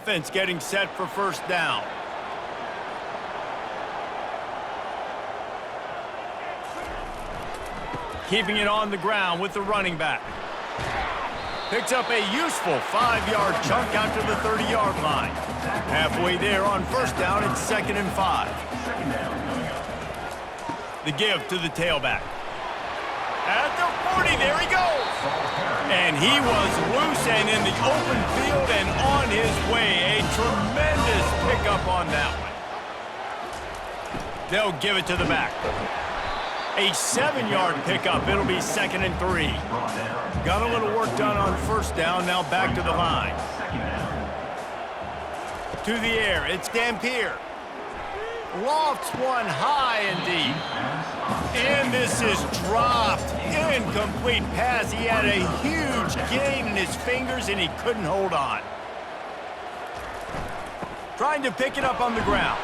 Offense getting set for first down. Keeping it on the ground with the running back. Picks up a useful 5-yard chunk out to the 30-yard line. Halfway there on first down, it's 2nd and 5. The give to the tailback. At the 40, there he goes. And he was loose and in the open field and on his way. A tremendous pickup on that one. They'll give it to the back. A 7-yard pickup. It'll be 2nd and 3. Got a little work done on first down. Now back to the line. To the air. It's Dampier. Lofts one high and deep. And this is dropped. Incomplete pass. He had a huge gain in his fingers and he couldn't hold on. Trying to pick it up on the ground.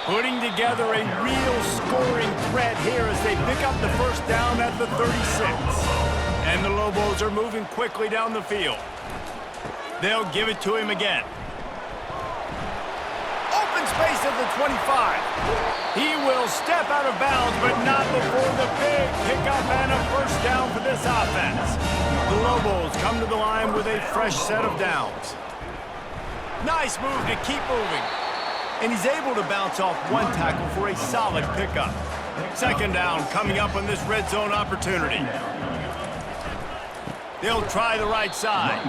Putting together a real scoring threat here as they pick up the first down at the 36. And the Lobos are moving quickly down the field. They'll give it to him again. Open space at the 25. He will step out of bounds, but not before the big pickup and a first down for this offense. The Lobos come to the line with a fresh set of downs. Nice move to keep moving. And he's able to bounce off one tackle for a solid pickup. 2nd down coming up on this red zone opportunity. They'll try the right side.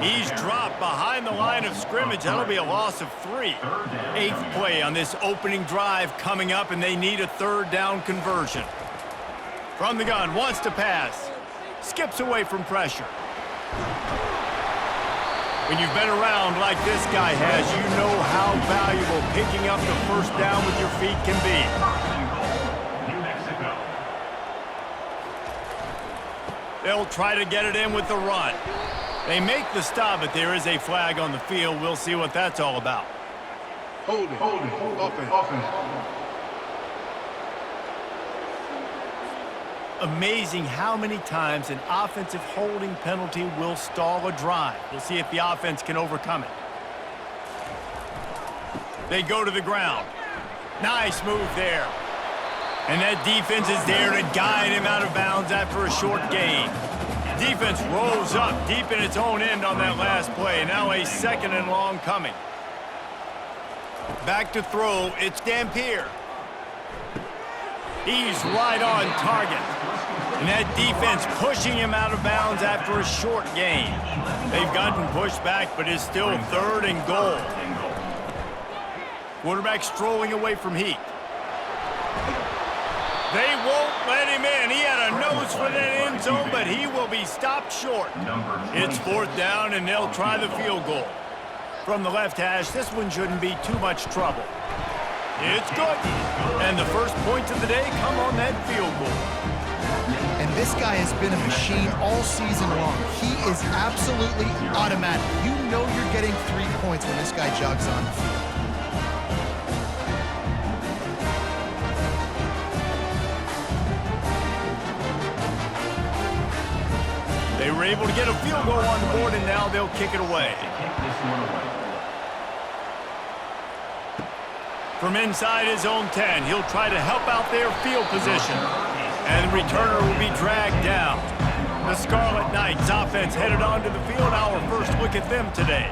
He's dropped behind the line of scrimmage. That'll be a loss of 3. 8th play on this opening drive coming up, and they need a 3rd down conversion. From the gun, wants to pass. Skips away from pressure. When you've been around like this guy has, you know how valuable picking up the first down with your feet can be. They'll try to get it in with the run. They make the stop, but there is a flag on the field. We'll see what that's all about. Hold it, offense. Amazing how many times an offensive holding penalty will stall a drive. We'll see if the offense can overcome it. They go to the ground. Nice move there. And that defense is there to guide him out of bounds after a short gain. Defense rolls up deep in its own end on that last play. Now a 2nd and long coming. Back to throw. It's Dampier. He's right on target. And that defense pushing him out of bounds after a short gain. They've gotten pushed back, but it's still 3rd and goal. Quarterback strolling away from Heat. They won't let him in. He had a nose for that end zone, but he will be stopped short. It's 4th down, and they'll try the field goal. From the left hash, this one shouldn't be too much trouble. It's good. And the first points of the day come on that field goal. And this guy has been a machine all season long. He is absolutely automatic. You know you're getting 3 points when this guy jogs on the field. They were able to get a field goal on the board, and now they'll kick it away. From inside his own 10, he'll try to help out their field position. And the returner will be dragged down. The Scarlet Knights offense headed onto the field. Our first look at them today.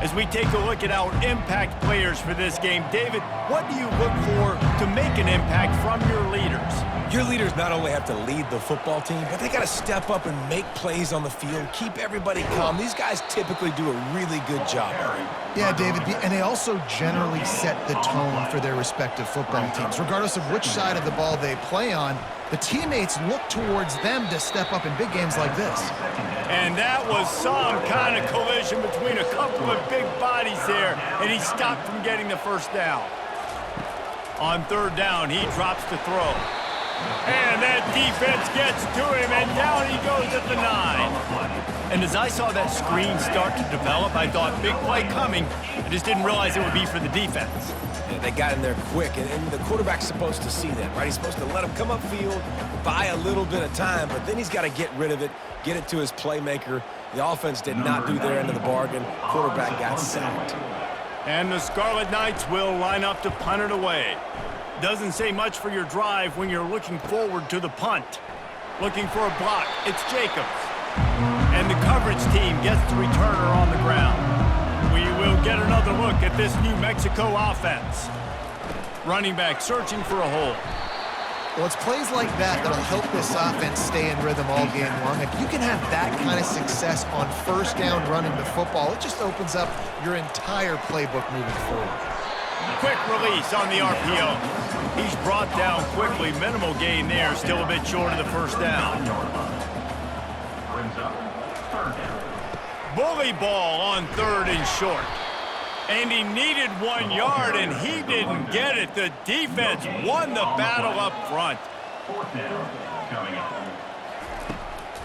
As we take a look at our impact players for this game, David, what do you look for to make an impact from your leaders? Your leaders not only have to lead the football team, but they got to step up and make plays on the field, keep everybody calm. These guys typically do a really good job. Yeah, David, and they also generally set the tone for their respective football teams. Regardless of which side of the ball they play on, the teammates look towards them to step up in big games like this. And that was some kind of collision between a couple of big bodies there, and he stopped from getting the first down. On 3rd down, he drops the throw. And that defense gets to him, and down he goes at the 9. And as I saw that screen start to develop, I thought, big play coming. I just didn't realize it would be for the defense. Yeah, they got in there quick, and the quarterback's supposed to see that, right? He's supposed to let him come upfield, buy a little bit of time, but then he's got to get rid of it, get it to his playmaker. The offense did not do their end of the bargain. Quarterback got sacked. And the Scarlet Knights will line up to punt it away. Doesn't say much for your drive when you're looking forward to the punt. Looking for a block, it's Jacobs. And the coverage team gets the returner on the ground. We will get another look at this New Mexico offense. Running back searching for a hole. Well, it's plays like that that'll help this offense stay in rhythm all game long. If you can have that kind of success on first down running the football, it just opens up your entire playbook moving forward. Quick release on the RPO. He's brought down quickly. Minimal gain there, still a bit short of the first down. Bully ball on 3rd and short. And he needed 1 yard, and he didn't get it. The defense won the battle up front.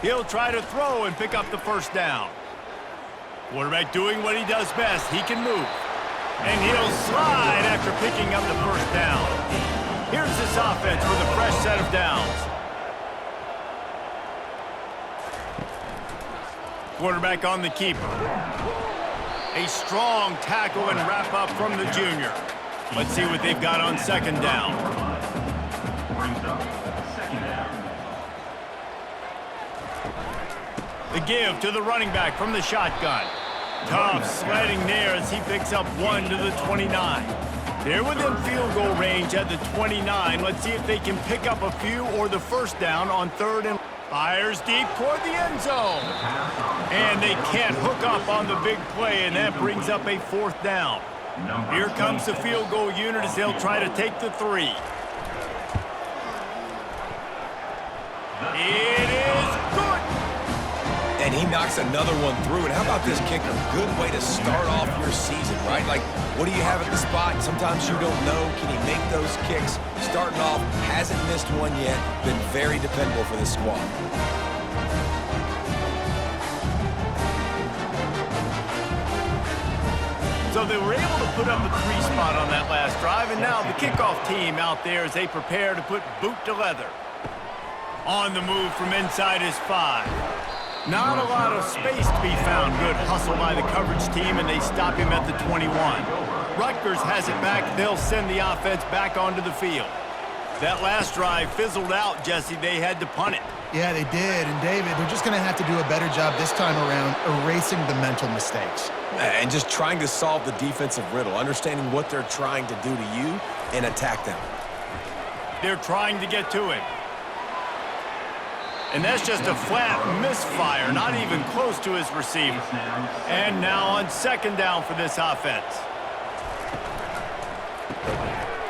He'll try to throw and pick up the first down. Quarterback doing what he does best. He can move. And he'll slide after picking up the first down. Here's this offense with a fresh set of downs. Quarterback on the keeper. A strong tackle and wrap up from the junior. Let's see what they've got on second down. The give to the running back from the shotgun. Tough sledding there as he picks up 1 to the 29. They're within field goal range at the 29. Let's see if they can pick up a few or the first down on 3rd and... Fires deep toward the end zone. And they can't hook up on the big play, and that brings up a 4th down. Here comes the field goal unit as they'll try to take the 3. It is good. And he knocks another one through. And how about this kicker? Good way to start off your season, right? Like, what do you have at the spot? Sometimes you don't know. Can he make those kicks? Starting off, hasn't missed one yet. Been very dependable for this squad. So they were able to put up a 3 spot on that last drive, and now the kickoff team out there as they prepare to put boot to leather. On the move from inside his 5. Not a lot of space to be found. Good hustle by the coverage team, and they stop him at the 21. Rutgers has it back. They'll send the offense back onto the field. That last drive fizzled out, Jesse. They had to punt it. Yeah, they did. And, David, they're just going to have to do a better job this time around erasing the mental mistakes. And just trying to solve the defensive riddle, understanding what they're trying to do to you and attack them. They're trying to get to him. And that's just a flat misfire, not even close to his receiver. And now on second down for this offense.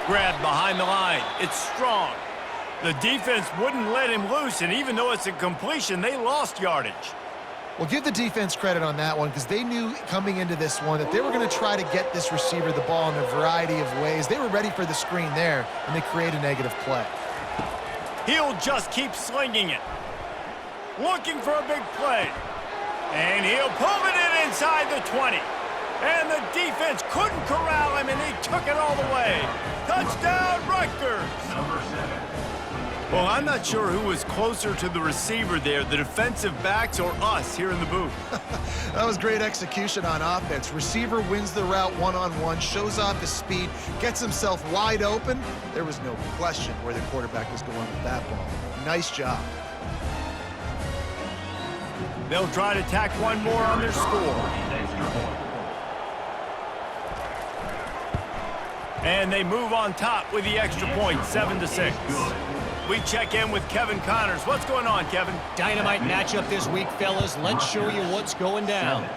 Grabbed behind the line. It's strong. The defense wouldn't let him loose, and even though it's a completion, they lost yardage. Well, give the defense credit on that one because they knew coming into this one that they were going to try to get this receiver the ball in a variety of ways. They were ready for the screen there, and they create a negative play. He'll just keep slinging it. Looking for a big play. And he'll pull it in inside the 20. And the defense couldn't corral him, and he took it all the way. Touchdown, Rutgers! Well, I'm not sure who was closer to the receiver there, the defensive backs or us here in the booth. That was great execution on offense. Receiver wins the route one-on-one, shows off his speed, gets himself wide open. There was no question where the quarterback was going with that ball. Nice job. They'll try to tack one more on their score. And they move on top with the extra point, 7-6. We check in with Kevin Connors. What's going on, Kevin? Dynamite matchup this week, fellas. Let's show you what's going down.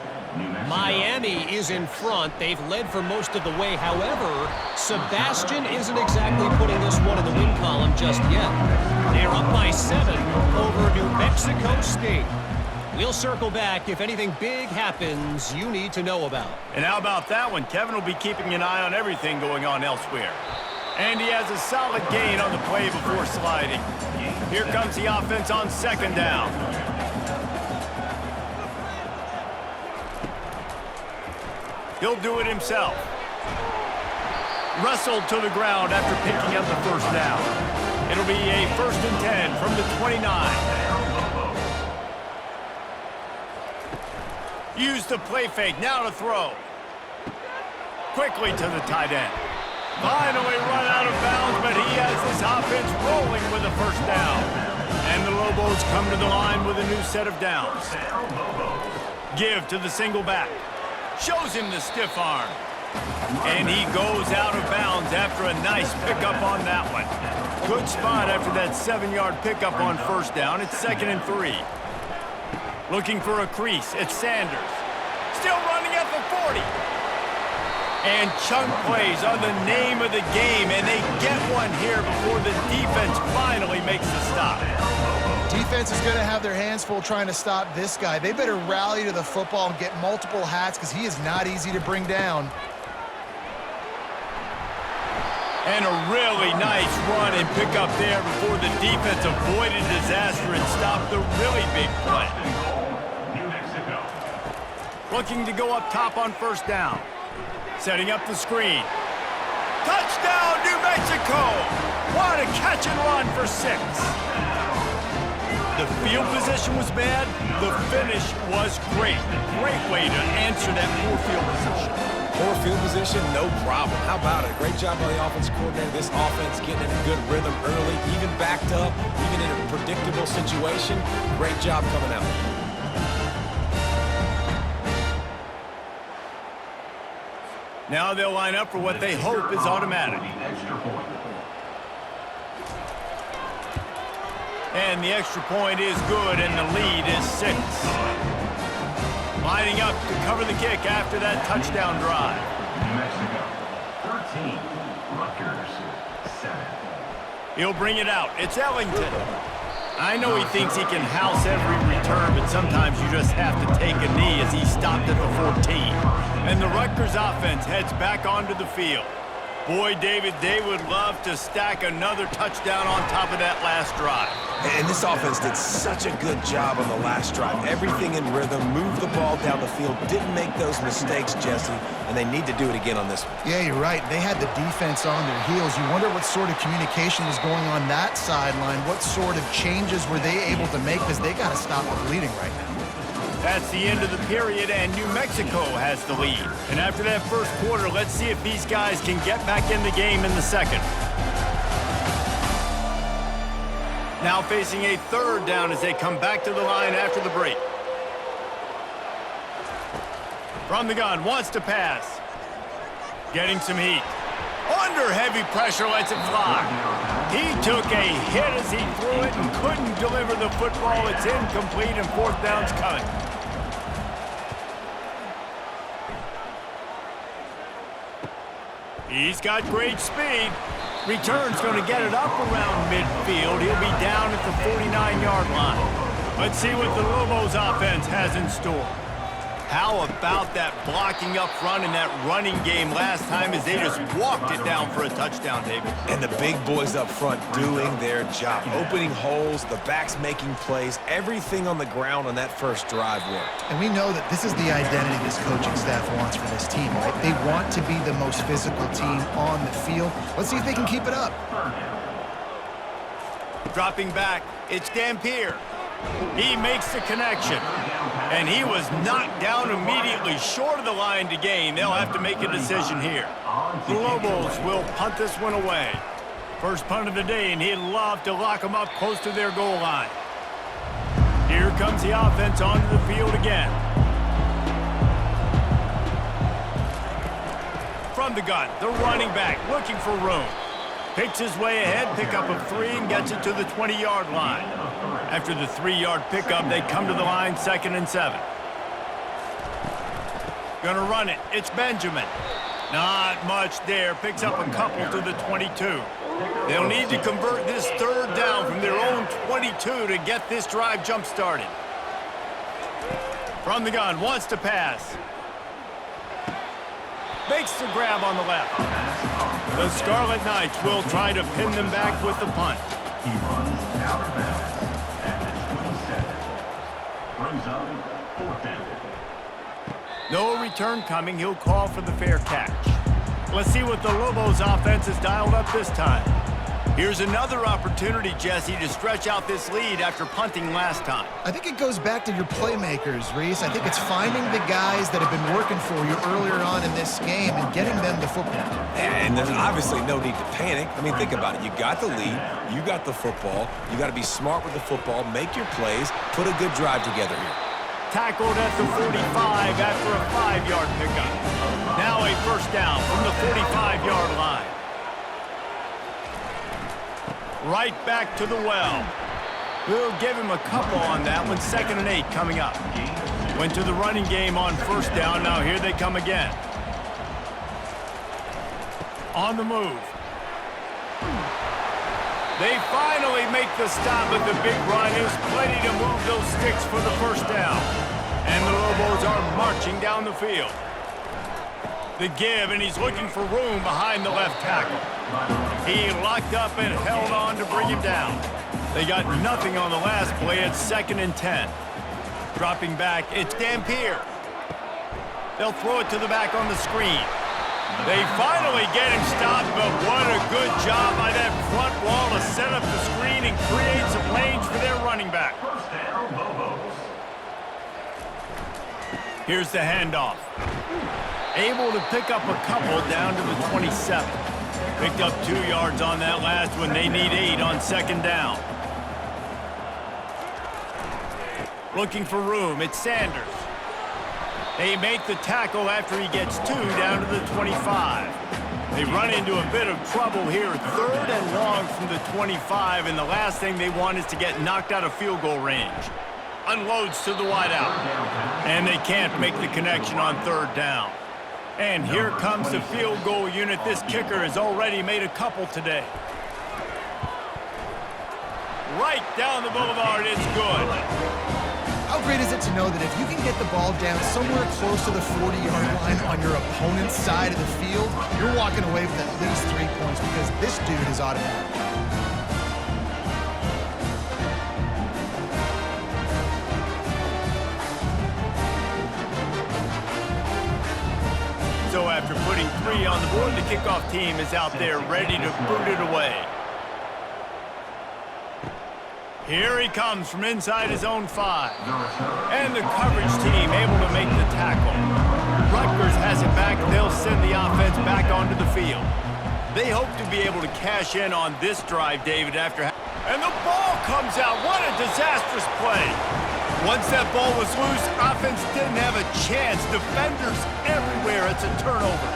Miami is in front. They've led for most of the way. However, Sebastian isn't exactly putting this one in the win column just yet. They're up by 7 over New Mexico State. We'll circle back if anything big happens you need to know about. And how about that one? Kevin will be keeping an eye on everything going on elsewhere. And he has a solid gain on the play before sliding. Here comes the offense on second down. He'll do it himself. Wrestled to the ground after picking up the first down. It'll be a 1st and 10 from the 29. Use the play fake, now to throw. Quickly to the tight end. Finally run out of bounds, but he has this offense rolling with a 1st down. And the Lobos come to the line with a new set of downs. Give to the single back. Shows him the stiff arm. And he goes out of bounds after a nice pickup on that one. Good spot after that 7-yard pickup on 1st down. It's 2nd and 3. Looking for a crease. It's Sanders. Still running at the 40. And chunk plays are the name of the game, and they get one here before the defense finally makes the stop. Defense is going to have their hands full trying to stop this guy. They better rally to the football and get multiple hats because he is not easy to bring down. And a really nice run and pick up there before the defense avoided disaster and stopped the really big play. Looking to go up top on 1st down. Setting up the screen. Touchdown, New Mexico! What a catch and run for 6. The field position was bad. The finish was great. Great way to answer that poor field position. Poor field position, no problem. How about it? Great job by the offensive coordinator. This offense getting in a good rhythm early, even backed up, even in a predictable situation. Great job coming out. Now they'll line up for what they hope is automatic. And the extra point is good, and the lead is 6. Lining up to cover the kick after that touchdown drive. New Mexico, 13, Rutgers, 7. He'll bring it out. It's Ellington. I know he thinks he can house every return, but sometimes you just have to take a knee as he stopped at the 14. And the Rutgers offense heads back onto the field. Boy, David, they would love to stack another touchdown on top of that last drive. And this offense did such a good job on the last drive. Everything in rhythm, moved the ball down the field, didn't make those mistakes, Jesse, and they need to do it again on this one. Yeah, you're right. They had the defense on their heels. You wonder what sort of communication was going on that sideline. What sort of changes were they able to make because they got to stop the bleeding right now. That's the end of the period, and New Mexico has the lead. And after that first quarter, let's see if these guys can get back in the game in the second. Now facing a 3rd down as they come back to the line after the break. From the gun, wants to pass. Getting some heat. Under heavy pressure, lets it fly. He took a hit as he threw it and couldn't deliver the football. It's incomplete, and 4th down's coming. He's got great speed. Return's going to get it up around midfield. He'll be down at the 49-yard line. Let's see what the Lobos offense has in store. How about that blocking up front in that running game last time as they just walked it down for a touchdown, David? And the big boys up front doing their job. Opening holes, the backs making plays, everything on the ground on that first drive worked. And we know that this is the identity this coaching staff wants for this team, right? They want to be the most physical team on the field. Let's see if they can keep it up. Dropping back, it's Dampier. He makes the connection. And he was knocked down immediately short of the line to gain. They'll have to make a decision here. The Lobos will punt this one away. First punt of the day, and he'd love to lock them up close to their goal line. Here comes the offense onto the field again. From the gun, the running back looking for room. Picks his way ahead, pick up of 3, and gets it to the 20-yard line. After the 3-yard pickup, they come to the line, 2nd and 7. Gonna run it. It's Benjamin. Not much there. Picks up a couple to the 22. They'll need to convert this 3rd down from their own 22 to get this drive jump-started. From the gun, wants to pass. Makes the grab on the left. The Scarlet Knights will try to pin them back with the punt. He runs out of bounds at the 27. Brings up 4th down. No return coming. He'll call for the fair catch. Let's see what the Lobos offense has dialed up this time. Here's another opportunity, Jesse, to stretch out this lead after punting last time. I think it goes back to your playmakers, Reese. I think it's finding the guys that have been working for you earlier on in this game and getting them the football. And there's obviously no need to panic. I mean, think about it. You got the lead. You got the football. You got to be smart with the football, make your plays, put a good drive together here. Tackled at the 45 after a 5-yard pickup. Now a first down from the 45-yard line. Right back to the well. We'll give him a couple on that one. 2nd and 8 coming up. Went to the running game on first down. Now here they come again. On the move. They finally make the stop, but the big run is plenty to move those sticks for the first down. And the Lobos are marching down the field. The give, and he's looking for room behind the left tackle. He locked up and held on to bring him down. They got nothing on the last play. It's 2nd and 10. Dropping back, it's Dampier. They'll throw it to the back on the screen. They finally get him stopped, but what a good job by that front wall to set up the screen and create some lanes for their running back. First down, Lobos. Here's the handoff. Able to pick up a couple down to the 27. Picked up 2 yards on that last one. They need 8 on 2nd down. Looking for room. It's Sanders. They make the tackle after he gets 2 down to the 25. They run into a bit of trouble here. 3rd and long from the 25, and the last thing they want is to get knocked out of field goal range. Unloads to the wideout. And they can't make the connection on 3rd down. And here comes the field goal unit. This kicker has already made a couple today. Right down the boulevard, it's good. How great is it to know that if you can get the ball down somewhere close to the 40-yard line on your opponent's side of the field, you're walking away with at least 3 points because this dude is automatic. So after putting 3 on the board, the kickoff team is out there ready to boot it away. Here he comes from inside his own 5. And the coverage team able to make the tackle. Rutgers has it back. They'll send the offense back onto the field. They hope to be able to cash in on this drive, David, after... And the ball comes out. What a disastrous play. Once that ball was loose, offense didn't have a chance. Defenders everywhere. It's a turnover.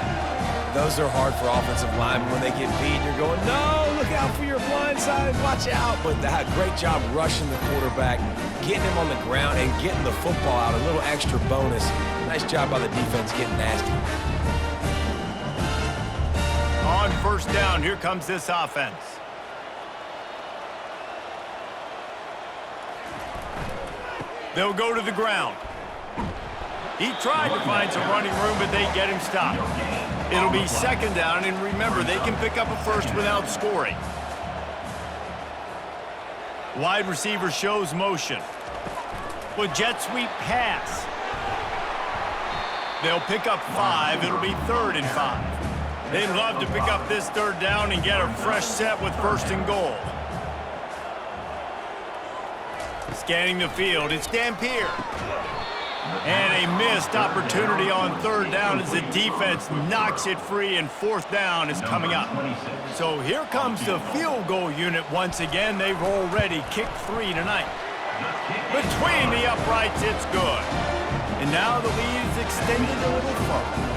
Those are hard for offensive linemen when they get beat. You're going, no, look out for your blind side, watch out. But that great job rushing the quarterback, getting him on the ground, and getting the football out. A little extra bonus. Nice job by the defense getting nasty. On first down, here comes this offense. They'll go to the ground. He tried to find some running room, but they get him stopped. It'll be 2nd down, and remember, they can pick up a first without scoring. Wide receiver shows motion. With jet sweep pass. They'll pick up 5. It'll be 3rd and 5. They'd love to pick up this 3rd down and get a fresh set with 1st and goal. Scanning the field, it's Dampier. And a missed opportunity on 3rd down as the defense knocks it free, and 4th down is coming up. So here comes the field goal unit once again. They've already kicked 3 tonight. Between the uprights, it's good. And now the lead is extended a little further.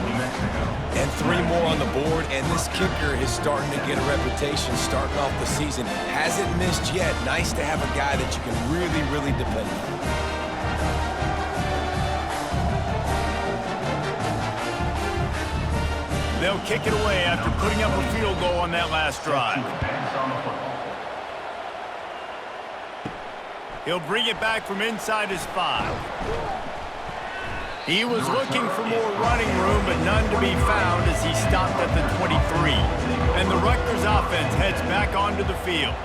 And 3 more on the board, and this kicker is starting to get a reputation starting off the season. Hasn't missed yet. Nice to have a guy that you can really, really depend on. They'll kick it away after putting up a field goal on that last drive. He'll bring it back from inside his 5. He was looking for more running room, but none to be found as he stopped at the 23. And the Rutgers offense heads back onto the field.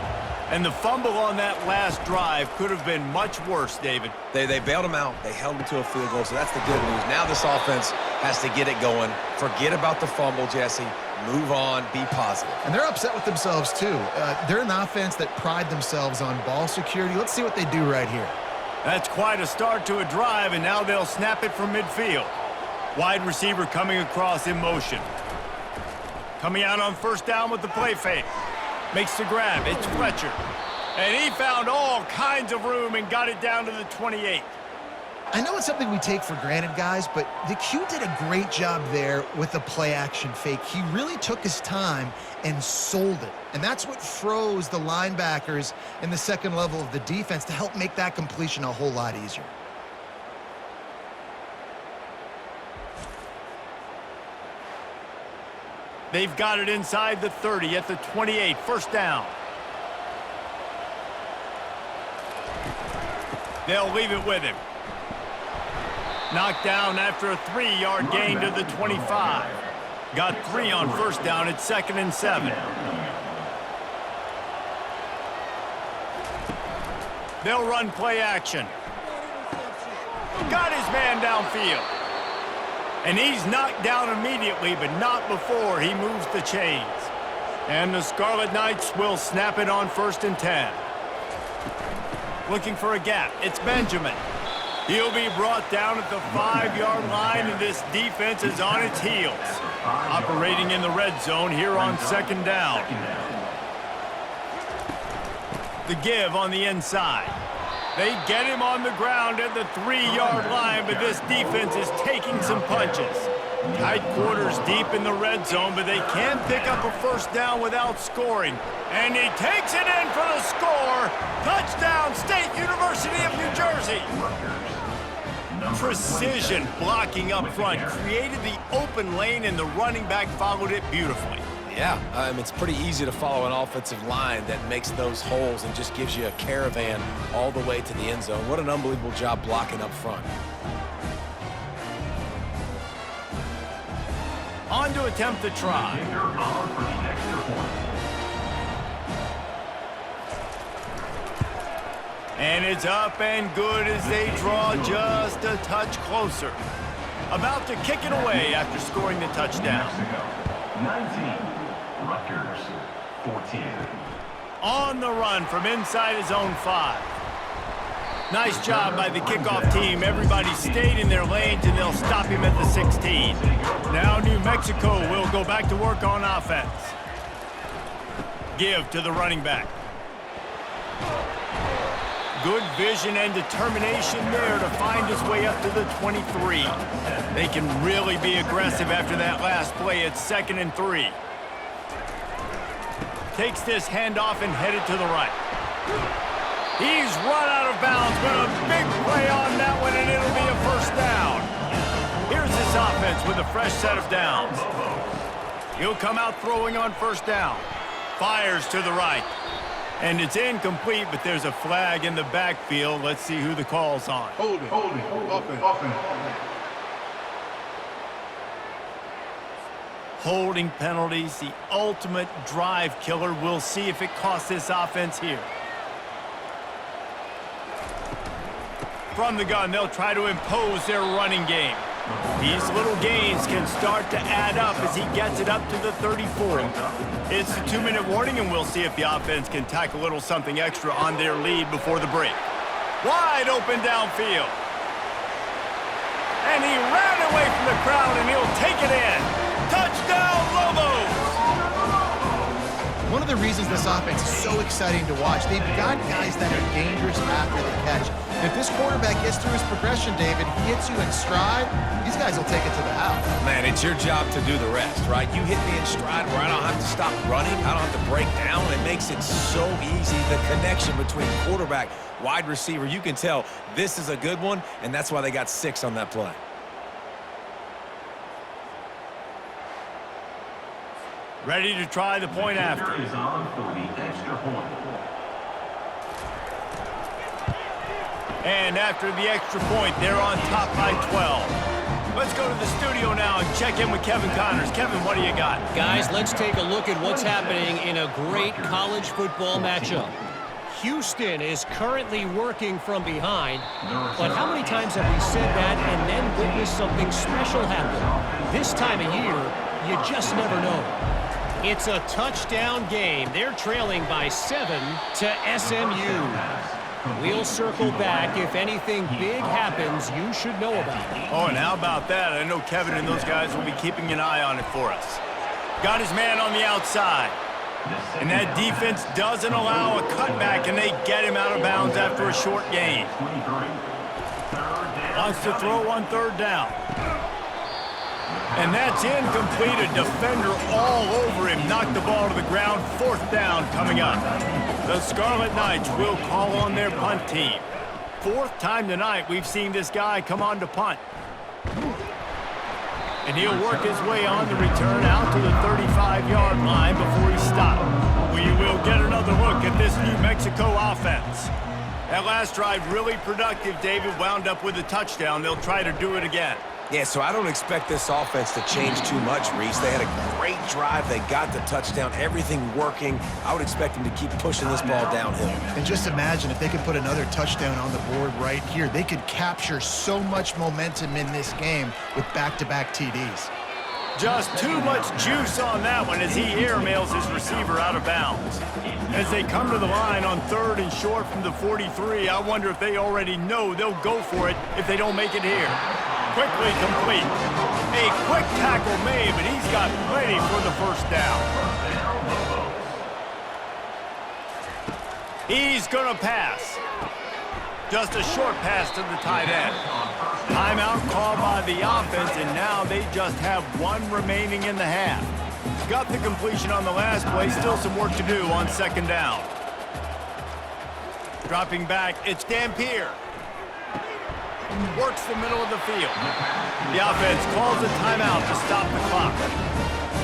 And the fumble on that last drive could have been much worse, David. They bailed him out. They held him to a field goal, so that's the good news. Now this offense has to get it going. Forget about the fumble, Jesse. Move on. Be positive. And they're upset with themselves, too. They're an offense that pride themselves on ball security. Let's see what they do right here. That's quite a start to a drive, and now they'll snap it from midfield. Wide receiver coming across in motion. Coming out on first down with the play fake. Makes the grab. It's Fletcher. And he found all kinds of room and got it down to the 28. I know it's something we take for granted, guys, but the Q did a great job there with the play-action fake. He really took his time and sold it. And that's what froze the linebackers in the second level of the defense to help make that completion a whole lot easier. They've got it inside the 30 at the 28. First down. They'll leave it with him. Knocked down after a 3-yard gain to the 25. Got 3 on first down at 2nd and 7. They'll run play action. Got his man downfield. And he's knocked down immediately, but not before he moves the chains. And the Scarlet Knights will snap it on 1st and 10. Looking for a gap. It's Benjamin. He'll be brought down at the 5-yard line, and this defense is on its heels. Operating in the red zone here on 2nd down. The give on the inside. They get him on the ground at the 3-yard line, but this defense is taking some punches. Tight quarters deep in the red zone, but they can pick up a first down without scoring. And he takes it in for the score. Touchdown, State University of New Jersey. Precision blocking up front created the open lane, and the running back followed it beautifully. Yeah, it's pretty easy to follow an offensive line that makes those holes and just gives you a caravan all the way to the end zone. What an unbelievable job blocking up front. On to attempt the try. And it's up and good as they draw just a touch closer. About to kick it away after scoring the touchdown. 19. Rutgers, 14. On the run from inside his own 5. Nice job by the kickoff team. Everybody stayed in their lanes, and they'll stop him at the 16. Now New Mexico will go back to work on offense. Give to the running back. Good vision and determination there to find his way up to the 23. They can really be aggressive after that last play at 2nd and 3. Takes this handoff and headed to the right. He's run out of bounds, but a big play on that one, and it'll be a first down. Here's this offense with a fresh set of downs. He'll come out throwing on first down. Fires to the right. And it's incomplete, but there's a flag in the backfield. Let's see who the call's on. Holding, offense. Holding penalties, the ultimate drive killer. We'll see if it costs this offense here. From the gun, they'll try to impose their running game. These little gains can start to add up as he gets it up to the 34. It's a 2-minute warning, and we'll see if the offense can tack a little something extra on their lead before the break. Wide open downfield. And he ran away from the crowd, and he'll take it in. Touchdown, Lobos! One of the reasons this offense is so exciting to watch, they've got guys that are dangerous after the catch. If this quarterback gets through his progression, David, he hits you in stride, these guys will take it to the house. Man, it's your job to do the rest, right? You hit me in stride where I don't have to stop running. I don't have to break down. It makes it so easy. The connection between quarterback, wide receiver, you can tell this is a good one, and that's why they got 6 on that play. Ready to try the point after. Is on for the extra point. And after the extra point, they're on top by 12. Let's go to the studio now and check in with Kevin Connors. Kevin, what do you got? Guys, let's take a look at what's happening in a great college football matchup. Houston is currently working from behind, but how many times have we said that and then witnessed something special happen? This time of year, you just never know. It's a touchdown game. They're trailing by 7 to SMU. We'll circle back if anything big happens you should know about. Oh, and how about that? I know Kevin and those guys will be keeping an eye on it for us. Got his man on the outside. And that defense doesn't allow a cutback, and they get him out of bounds after a short gain. Wants to throw on third down. And that's incomplete. A defender all over him. Knocked the ball to the ground. Fourth down coming up. The Scarlet Knights will call on their punt team. Fourth time tonight we've seen this guy come on to punt. And he'll work his way on the return out to the 35-yard line before he stopped. We will get another look at this New Mexico offense. That last drive really productive. David wound up with a touchdown. They'll try to do it again. Yeah, so I don't expect this offense to change too much, Reese. They had a great drive. They got the touchdown, everything working. I would expect them to keep pushing this ball downhill. And just imagine if they could put another touchdown on the board right here. They could capture so much momentum in this game with back-to-back TDs. Just too much juice on that one as he airmails his receiver out of bounds. As they come to the line on third and short from the 43, I wonder if they already know they'll go for it if they don't make it here. Quickly complete. A quick tackle made, but he's got plenty for the first down. He's going to pass. Just a short pass to the tight end. Timeout called by the offense, and now they just have one remaining in the half. Got the completion on the last play. Still some work to do on second down. Dropping back, it's Dampier. Works the middle of the field. The offense calls a timeout to stop the clock.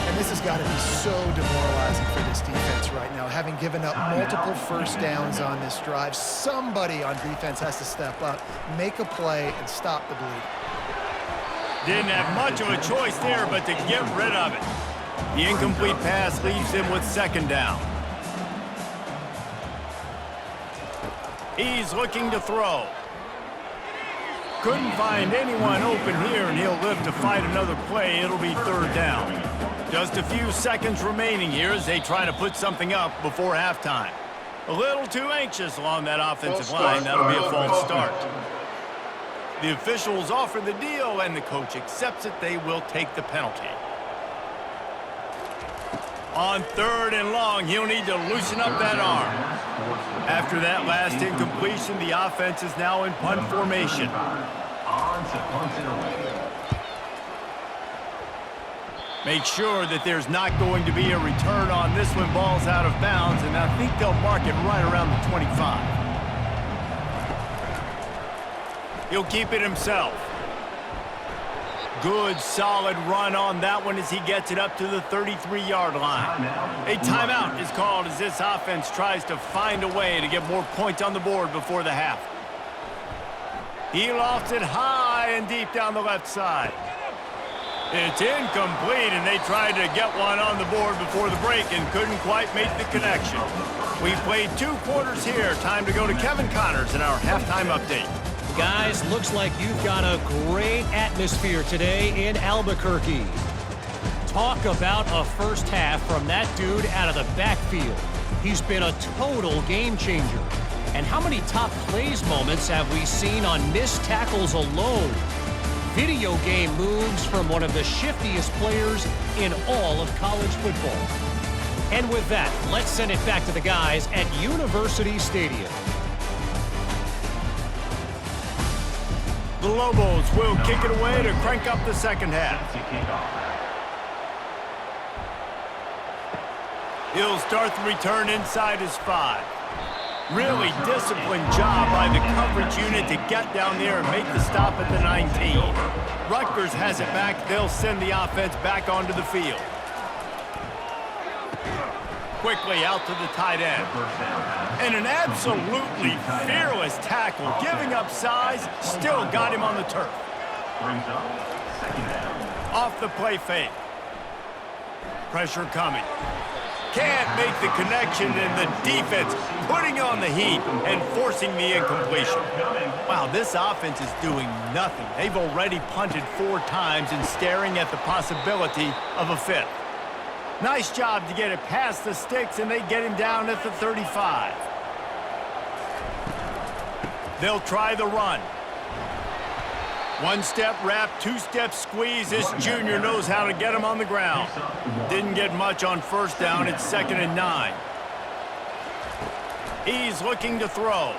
And this has got to be so demoralizing for this defense right now. Having given up multiple first downs on this drive, somebody on defense has to step up, make a play, and stop the bleed. Didn't have much of a choice there, but to get rid of it. The incomplete pass leaves him with second down. He's looking to throw. Couldn't find anyone open here, and he'll live to fight another play. It'll be third down. Just a few seconds remaining here as they try to put something up before halftime. A little too anxious along that offensive line. That'll be a false start. The officials offer the deal, and the coach accepts it. They will take the penalty. On third and long, he'll need to loosen up that arm. After that last incompletion, the offense is now in punt formation. Make sure that there's not going to be a return on this one. Ball's out of bounds, and I think they'll mark it right around the 25. He'll keep it himself. Good, solid run on that one as he gets it up to the 33-yard line. A timeout is called as this offense tries to find a way to get more points on the board before the half. He lofts it high and deep down the left side. It's incomplete, and they tried to get one on the board before the break and couldn't quite make the connection. We've played 2 quarters here. Time to go to Kevin Connors in our halftime update. Guys, looks like you've got a great atmosphere today in Albuquerque. Talk about a first half from that dude out of the backfield. He's been a total game changer. And how many top plays moments have we seen on missed tackles alone? Video game moves from one of the shiftiest players in all of college football. And with that, let's send it back to the guys at University Stadium. The Lobos will kick it away to crank up the second half. He'll start the return inside his 5. Really disciplined job by the coverage unit to get down there and make the stop at the 19. Rutgers has it back. They'll send the offense back onto the field. Quickly out to the tight end. And an absolutely fearless tackle, giving up size, still got him on the turf. Off the play fake. Pressure coming. Can't make the connection, and the defense putting on the heat and forcing the incompletion. Wow, this offense is doing nothing. They've already punted 4 times and staring at the possibility of a 5th. Nice job to get it past the sticks, and they get him down at the 35. They'll try the run. 1-step wrap, 2-step squeeze. This junior knows how to get him on the ground. Didn't get much on first down. It's 2nd and 9. He's looking to throw.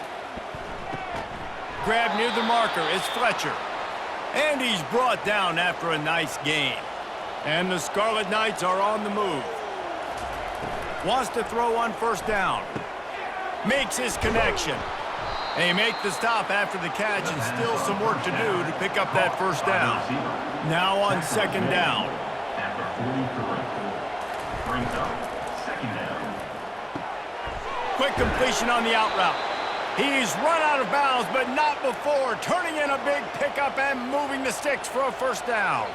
Grab near the marker is Fletcher. And he's brought down after a nice gain. And the Scarlet Knights are on the move. Wants to throw on first down. Makes his connection. They make the stop after the catch, and still some work to do to pick up that first down. Now on 2nd down. After 43, brings up 2nd down. Quick completion on the out route. He's run out of bounds, but not before turning in a big pickup and moving the sticks for a first down.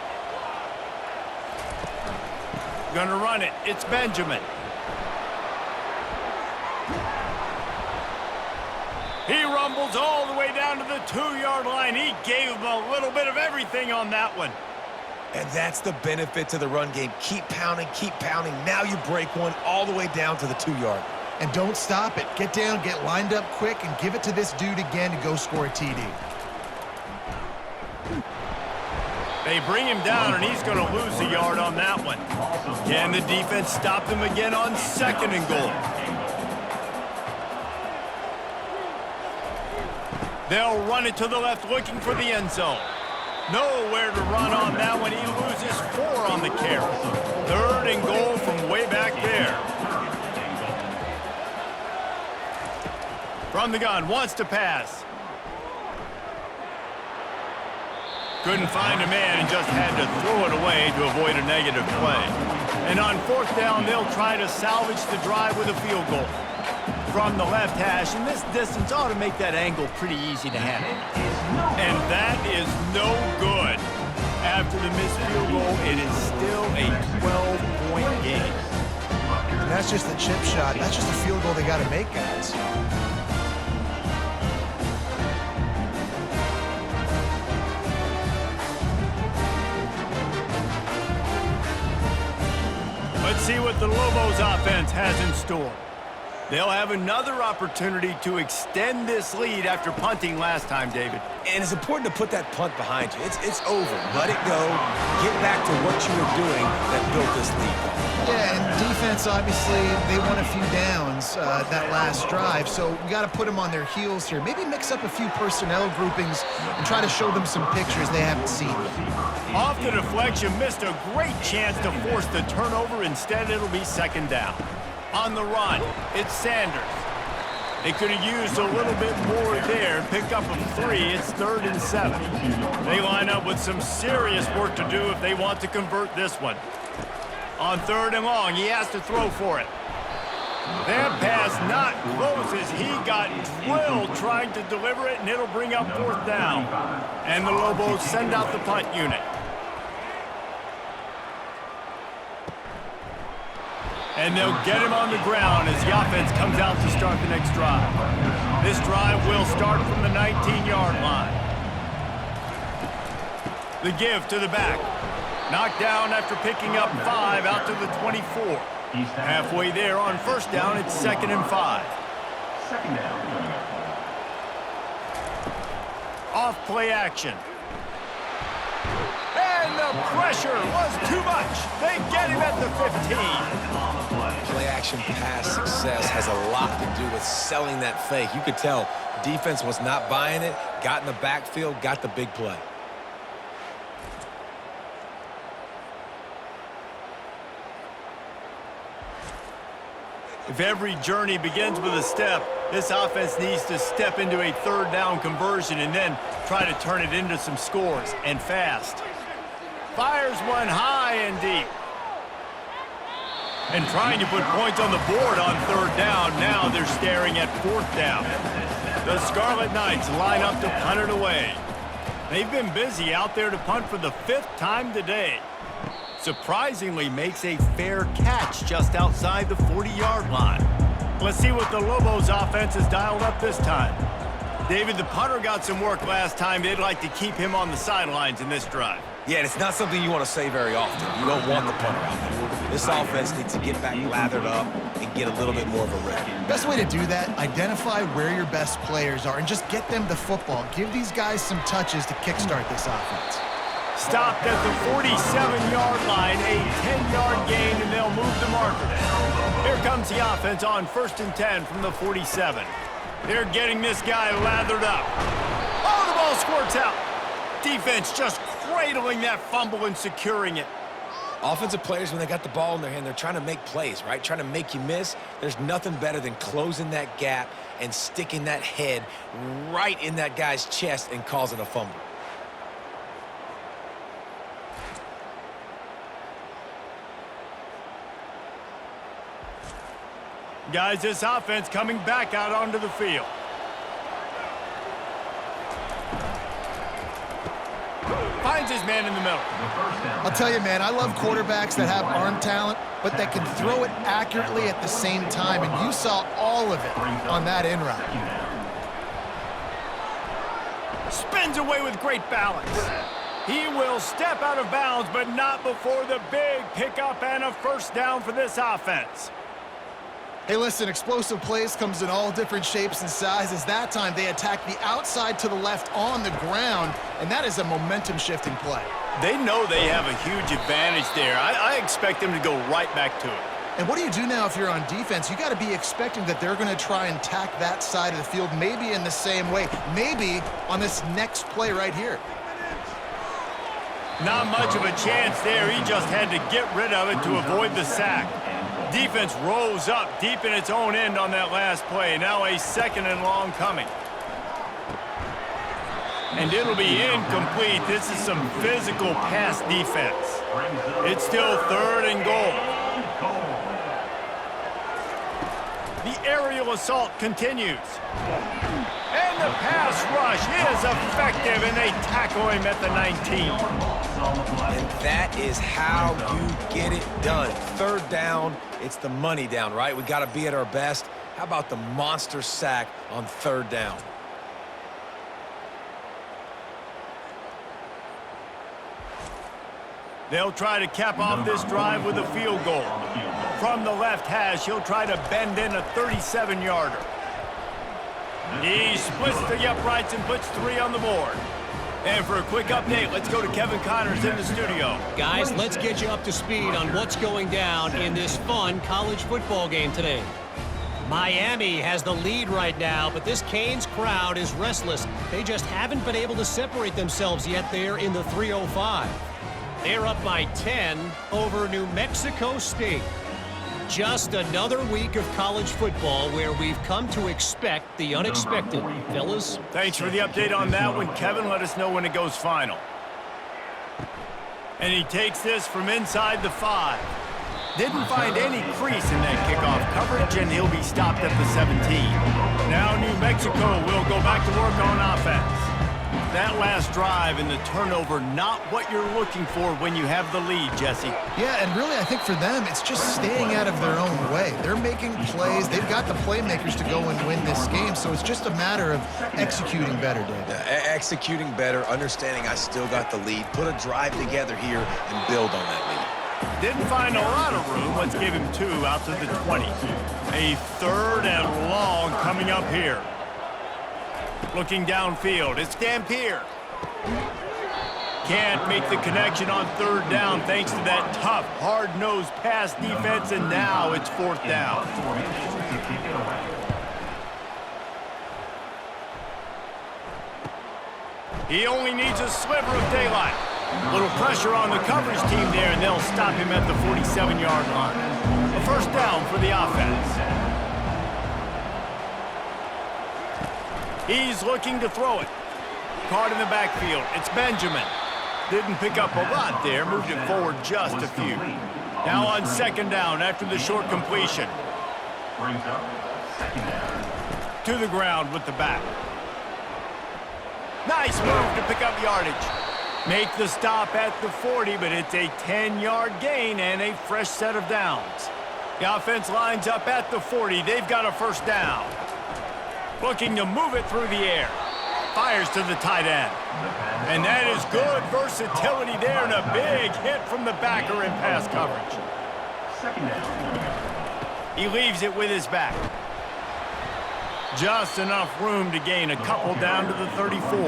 Gonna run it. It's Benjamin. He rumbles all the way down to the 2-yard line. He gave him a little bit of everything on that one. And that's the benefit to the run game. Keep pounding, keep pounding. Now you break one all the way down to the 2-yard. And don't stop it. Get down, get lined up quick, and give it to this dude again to go score a TD. They bring him down, and he's going to lose a yard on that one. Can the defense stop them again on 2nd and goal? They'll run it to the left, looking for the end zone. Nowhere to run on that one. He loses 4 on the carry. 3rd and goal from way back there. From the gun, wants to pass. Couldn't find a man and just had to throw it away to avoid a negative play. And on 4th down, they'll try to salvage the drive with a field goal. From the left hash, and this distance ought to make that angle pretty easy to handle. And that is no good. After the missed field goal, it is still a 12-point game. And that's just the chip shot. That's just a field goal they got to make, guys. Let's see what the Lobos offense has in store. They'll have another opportunity to extend this lead after punting last time, David. And it's important to put that punt behind you. It's over. Let it go. Get back to what you were doing that built this lead. Yeah, and defense, obviously, they won a few downs that last drive, so we got to put them on their heels here. Maybe mix up a few personnel groupings and try to show them some pictures they haven't seen. Off the deflection, missed a great chance to force the turnover. Instead, it'll be 2nd down. On the run, it's Sanders. They could have used a little bit more there. Pick up of 3, it's 3rd and 7. They line up with some serious work to do if they want to convert this one. On 3rd and long, he has to throw for it. That pass not close as he got drilled trying to deliver it, and it'll bring up 4th down. And the Lobos send out the punt unit. And they'll get him on the ground as the offense comes out to start the next drive. This drive will start from the 19-yard line. The give to the back. Knocked down after picking up 5 out to the 24. Halfway there on 1st down, it's 2nd and 5. 2nd down. Off play action. And the pressure was too much. They get him at the 15. Play action pass success has a lot to do with selling that fake. You could tell defense was not buying it, got in the backfield, got the big play. If every journey begins with a step, this offense needs to step into a 3rd down conversion and then try to turn it into some scores, and fast. Fires one high and deep. And trying to put points on the board on 3rd down. Now they're staring at 4th down. The Scarlet Knights line up to punt it away. They've been busy out there to punt for the 5th time today. Surprisingly makes a fair catch just outside the 40-yard line. Let's see what the Lobos offense has dialed up this time. David, the punter got some work last time. They'd like to keep him on the sidelines in this drive. Yeah, and it's not something you want to say very often. You don't want the punter out there. This offense needs to get back lathered up and get a little bit more of a rhythm. Best way to do that, identify where your best players are and just get them the football. Give these guys some touches to kickstart this offense. Stopped at the 47-yard line, a 10-yard gain, and they'll move the markers. Here comes the offense on 1st and 10 from the 47. They're getting this guy lathered up. Oh, the ball squirts out. Defense just cradling that fumble and securing it. Offensive players, when they got the ball in their hand, they're trying to make plays, right? Trying to make you miss. There's nothing better than closing that gap and sticking that head right in that guy's chest and causing a fumble. Guys, this offense coming back out onto the field. Finds his man in the middle. I'll tell you, man, I love quarterbacks that have arm talent, but that can throw it accurately at the same time, and you saw all of it on that in route. Spins away with great balance. He will step out of bounds, but not before the big pickup and a first down for this offense. Hey, listen, explosive plays comes in all different shapes and sizes. That time, they attack the outside to the left on the ground, and that is a momentum-shifting play. They know they have a huge advantage there. I expect them to go right back to it. And what do you do now if you're on defense? You got to be expecting that they're going to try and tack that side of the field, maybe in the same way, maybe on this next play right here. Not much of a chance there. He just had to get rid of it to avoid the sack. Defense rose up deep in its own end on that last play. Now a 2nd and long coming. And it'll be incomplete. This is some physical pass defense. It's still 3rd and goal. The aerial assault continues. And the pass rush is effective, and they tackle him at the 19. And that is how you get it done. 3rd down, it's the money down, right? We got to be at our best. How about the monster sack on 3rd down? They'll try to cap off this drive with a field goal. From the left hash, he'll try to bend in a 37-yarder. He splits the uprights and puts 3 on the board. And for a quick update, let's go to Kevin Connors in the studio. Guys, let's get you up to speed on what's going down in this fun college football game today. Miami has the lead right now, but this Canes crowd is restless. They just haven't been able to separate themselves yet there in the 305. They're up by 10 over New Mexico State. Just another week of college football where we've come to expect the unexpected. Fellas? Thanks for the update on that one, Kevin. Let us know when it goes final. And he takes this from inside the 5. Didn't find any crease in that kickoff coverage, and he'll be stopped at the 17. Now New Mexico will go back to work on offense. That last drive and the turnover, not what you're looking for when you have the lead, Jesse. Yeah, and really, I think for them, it's just staying out of their own way. They're making plays. They've got the playmakers to go and win this game, so it's just a matter of executing better, David. Executing better, understanding I still got the lead. Put a drive together here and build on that lead. Didn't find a lot of room. Let's give him 2 out to the 20. A 3rd and long coming up here. Looking downfield, it's Dampier. Can't make the connection on 3rd down thanks to that tough, hard-nosed pass defense, and now it's 4th down. He only needs a sliver of daylight. A little pressure on the coverage team there, and they'll stop him at the 47-yard line. A 1st down for the offense. He's looking to throw it. Caught in the backfield. It's Benjamin. Didn't pick up a lot there. Moved it forward just a few. Now on 2nd down after the short completion. To the ground with the back. Nice move to pick up yardage. Make the stop at the 40, but it's a 10-yard gain and a fresh set of downs. The offense lines up at the 40. They've got a first down. Looking to move it through the air. Fires to the tight end. And that is good versatility there and a big hit from the backer in pass coverage. Second down. He leaves it with his back. Just enough room to gain a couple down to the 34.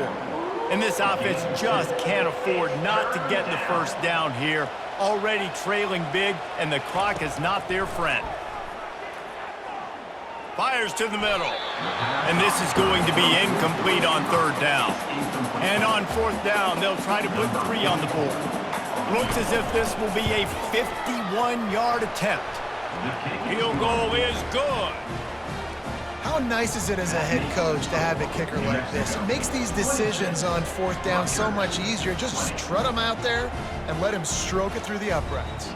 And this offense just can't afford not to get the first down here. Already trailing big, and the clock is not their friend. Fires to the middle. And this is going to be incomplete on third down. And on fourth down, they'll try to put 3 on the board. Looks as if this will be a 51-yard attempt. Field goal is good. How nice is it as a head coach to have a kicker like this? It makes these decisions on fourth down so much easier. Just strut him out there and let him stroke it through the uprights.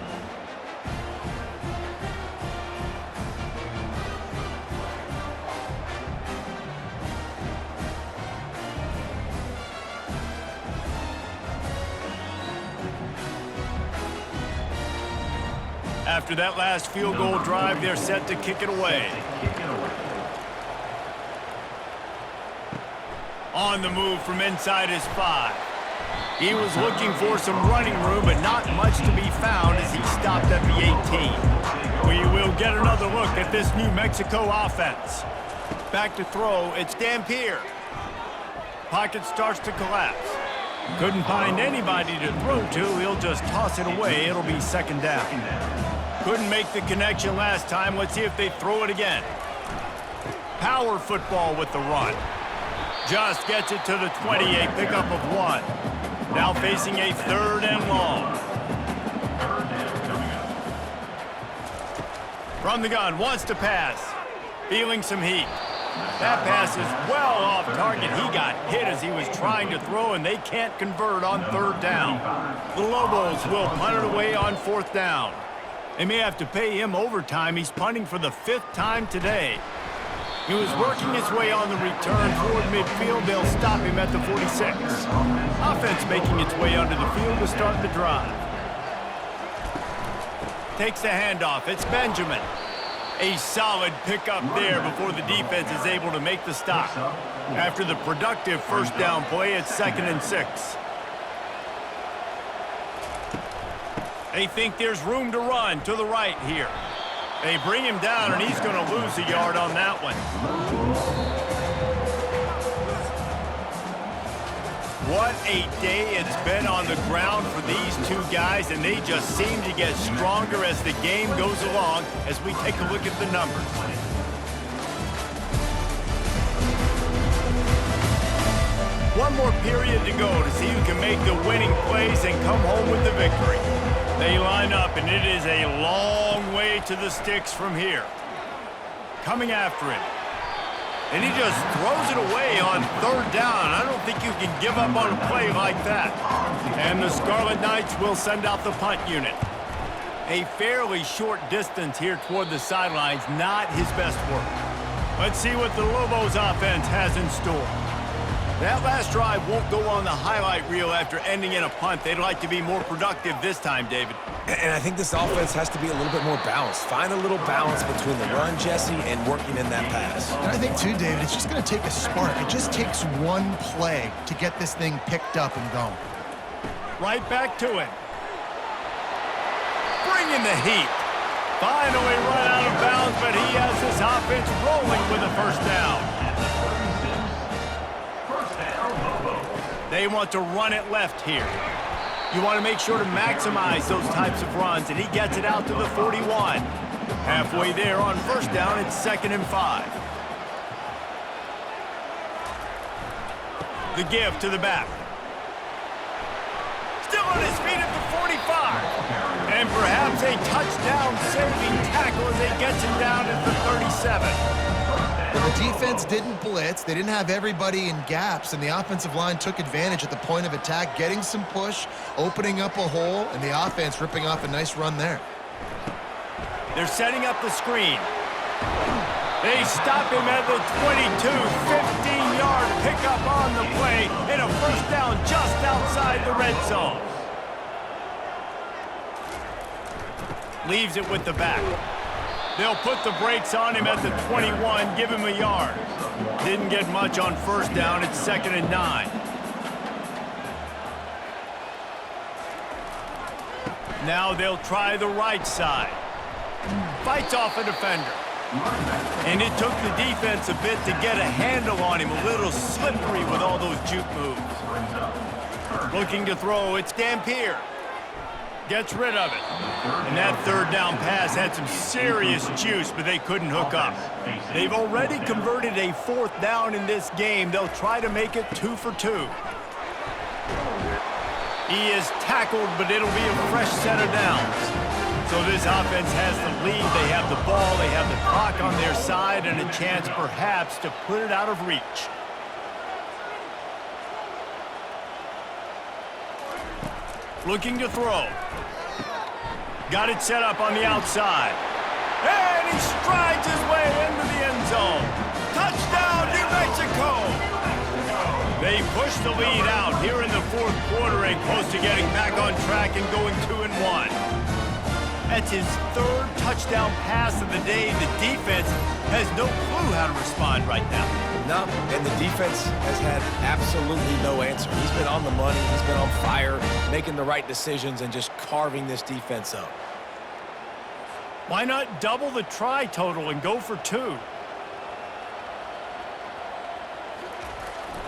After that last field goal drive, they're set to kick it away. On the move from inside his 5. He was looking for some running room, but not much to be found as he stopped at the 18. We will get another look at this New Mexico offense. Back to throw, it's Dampier. Pocket starts to collapse. Couldn't find anybody to throw to. He'll just toss it away. It'll be second down. Couldn't make the connection last time. Let's see if they throw it again. Power football with the run. Just gets it to the 20, a pickup of 1. Now facing a 3rd and long. From the gun, wants to pass. Feeling some heat. That pass is well off target. He got hit as he was trying to throw, and they can't convert on third down. The Lobos will punt it away on fourth down. They may have to pay him overtime. He's punting for the 5th time today. He was working his way on the return toward midfield. They'll stop him at the 46. Offense making its way onto the field to start the drive. Takes the handoff. It's Benjamin. A solid pickup there before the defense is able to make the stop. After the productive first down play, it's 2nd and 6. They think there's room to run to the right here. They bring him down, and he's going to lose a yard on that one. What a day it's been on the ground for these two guys, and they just seem to get stronger as the game goes along as we take a look at the numbers. One more period to go to see who can make the winning plays and come home with the victory. They line up, and it is a long way to the sticks from here. Coming after him. And he just throws it away on third down. I don't think you can give up on a play like that. And the Scarlet Knights will send out the punt unit. A fairly short distance here toward the sidelines, not his best work. Let's see what the Lobos offense has in store. That last drive won't go on the highlight reel after ending in a punt. They'd like to be more productive this time, David. And I think this offense has to be a little bit more balanced. Find a little balance between the run, Jesse, and working in that pass. And I think, too, David, it's just going to take a spark. It just takes one play to get this thing picked up and going. Right back to it. Bring in the heat. Finally run out of bounds, but he has his offense rolling with a first down. They want to run it left here. You want to make sure to maximize those types of runs, and he gets it out to the 41. Halfway there on first down, it's 2nd and 5. The give to the back. Still on his feet at the 45. And perhaps a touchdown-saving tackle as he gets him down at the 37. The defense didn't blitz. They didn't have everybody in gaps, and the offensive line took advantage at the point of attack, getting some push, opening up a hole, and the offense ripping off a nice run there. They're setting up the screen. They stop him at the 22, 15-yard pickup on the play, and a first down just outside inside the red zone. Leaves it with the back. They'll put the brakes on him at the 21, give him a yard. Didn't get much on first down. It's 2nd and 9. Now they'll try the right side. Fights off a defender. And it took the defense a bit to get a handle on him. A little slippery with all those juke moves. Looking to throw, it's Dampier. Gets rid of it. And that 3rd down pass had some serious juice, but they couldn't hook up. They've already converted a 4th down in this game. They'll try to make it 2 for 2. He is tackled, but it'll be a fresh set of downs. So this offense has the lead. They have the ball. They have the clock on their side and a chance perhaps to put it out of reach. Looking to throw. Got it set up on the outside. And he strides his way into the end zone. Touchdown, New Mexico! They push the lead out here in the 4th quarter and close to getting back on track and going 2-1. That's his 3rd touchdown pass of the day. The defense has no clue how to respond right now. No, and the defense has had absolutely no answer. He's been on the money. He's been on fire, making the right decisions and just carving this defense up. Why not double the try total and go for 2?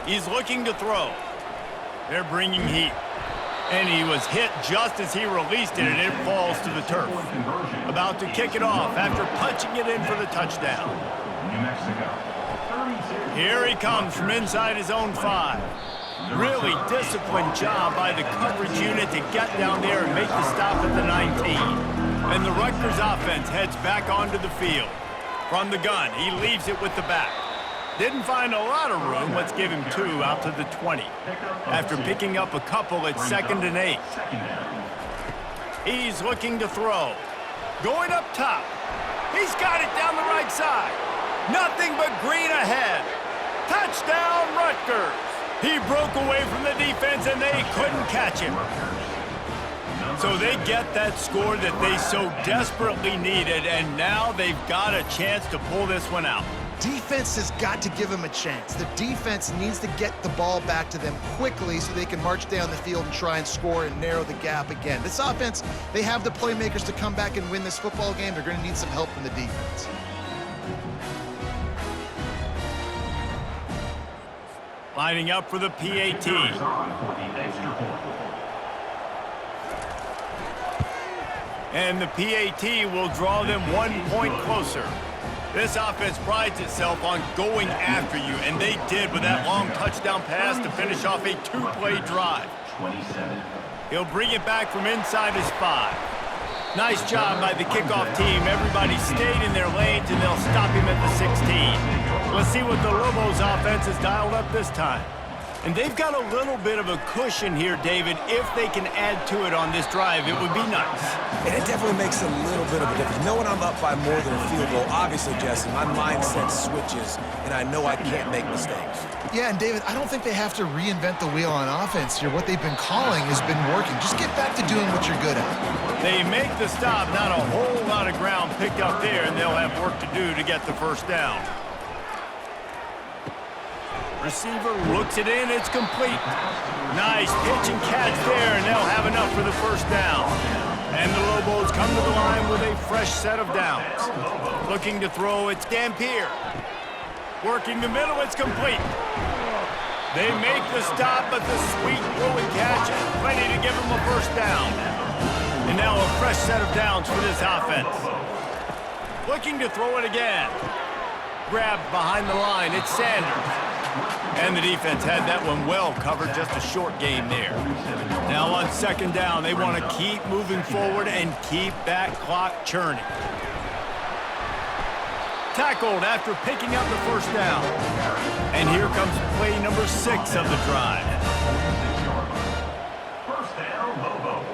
He's looking to throw. They're bringing heat. And he was hit just as he released it, and it falls to the turf. About to kick it off after punching it in for the touchdown. New Mexico. 32. Here he comes from inside his own 5. Really disciplined job by the coverage unit to get down there and make the stop at the 19. And the Rutgers offense heads back onto the field. From the gun, he leaves it with the back. Didn't find a lot of room. Let's give him 2 out to the 20. After picking up a couple, it's 2nd and 8. He's looking to throw. Going up top. He's got it down the right side. Nothing but green ahead. Touchdown, Rutgers. He broke away from the defense, and they couldn't catch him. So they get that score that they so desperately needed, and now they've got a chance to pull this one out. Defense has got to give them a chance. The defense needs to get the ball back to them quickly so they can march down the field and try and score and narrow the gap again. This offense, they have the playmakers to come back and win this football game. They're going to need some help from the defense. Lining up for the PAT. And the PAT will draw them 1 point closer. This offense prides itself on going after you, and they did with that long touchdown pass to finish off a 2-play drive. 27. He'll bring it back from inside his 5. Nice job by the kickoff team. Everybody stayed in their lanes, and they'll stop him at the 16. Let's see what the Lobos offense has dialed up this time. And they've got a little bit of a cushion here, David. If they can add to it on this drive, it would be nice. And it definitely makes a little bit of a difference. Knowing I'm up by more than a field goal, obviously, Jesse, my mindset switches, and I know I can't make mistakes. Yeah, and David, I don't think they have to reinvent the wheel on offense here. What they've been calling has been working. Just get back to doing what you're good at. They make the stop, not a whole lot of ground picked up there, and they'll have work to do to get the 1st down. Receiver looks it in, it's complete. Nice pitch and catch there, and they'll have enough for the 1st down. And the Lobos come to the line with a fresh set of downs. Looking to throw, it's Dampier. Working the middle, it's complete. They make the stop, but the sweet throw and catch is plenty to give them a 1st down. And now a fresh set of downs for this offense. Looking to throw it again. Grabbed behind the line, it's Sanders. And the defense had that one well covered, just a short game there. Now on 2nd down, they want to keep moving forward and keep that clock churning. Tackled after picking up the 1st down. And here comes play number 6 of the drive. 1st down, Lobos.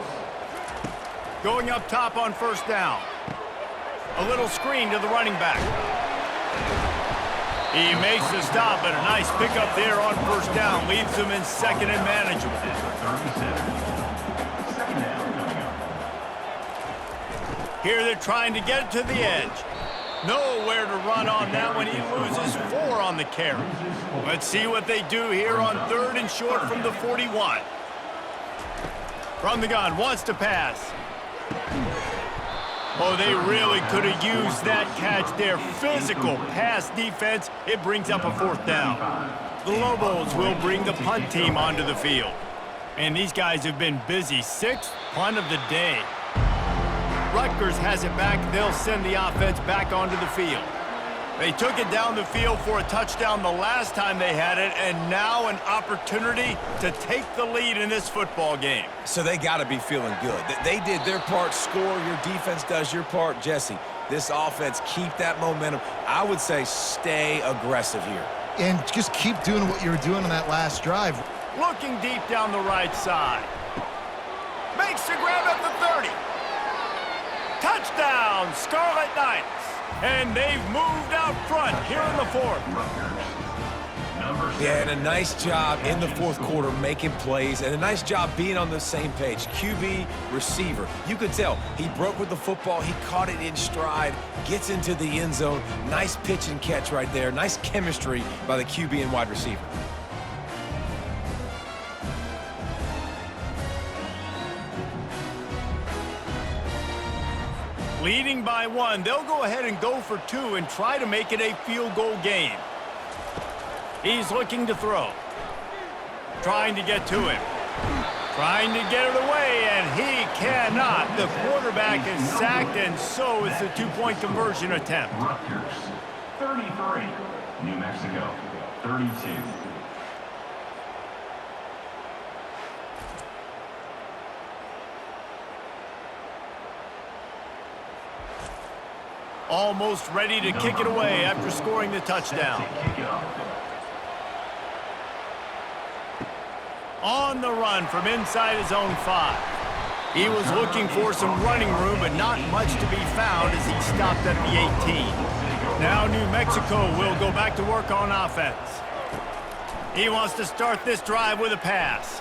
Going up top on 1st down. A little screen to the running back. He makes the stop, but a nice pickup there on first down. Leaves them in second and manageable. Second down coming up. Here they're trying to get it to the edge. Nowhere to run on that one. He loses 4 on the carry. Let's see what they do here on 3rd and short from the 41. From the gun, wants to pass. Oh, they really could have used that catch there. Physical pass defense. It brings up a 4th down. The Lobos will bring the punt team onto the field. And these guys have been busy. 6th punt of the day. Rutgers has it back. They'll send the offense back onto the field. They took it down the field for a touchdown the last time they had it, and now an opportunity to take the lead in this football game. So they got to be feeling good. They did their part, score. Your defense does your part. Jesse, this offense, keep that momentum. I would say stay aggressive here. And just keep doing what you were doing on that last drive. Looking deep down the right side. Makes the grab at the 30. Touchdown, Scarlet Knights. And they've moved out front here in the 4th. Yeah, and a nice job in the 4th quarter making plays, and a nice job being on the same page. QB, receiver. You could tell he broke with the football. He caught it in stride, gets into the end zone. Nice pitch and catch right there. Nice chemistry by the QB and wide receiver. Leading by 1, they'll go ahead and go for 2 and try to make it a field goal game. He's looking to throw. Trying to get to him. Trying to get it away, and he cannot. The quarterback is sacked, and so is the 2-point conversion attempt. Rutgers, 33. New Mexico, 32. Almost ready to kick it away after scoring the touchdown. On the run from inside his own 5. He was looking for some running room, but not much to be found as he stopped at the 18. Now New Mexico will go back to work on offense. He wants to start this drive with a pass.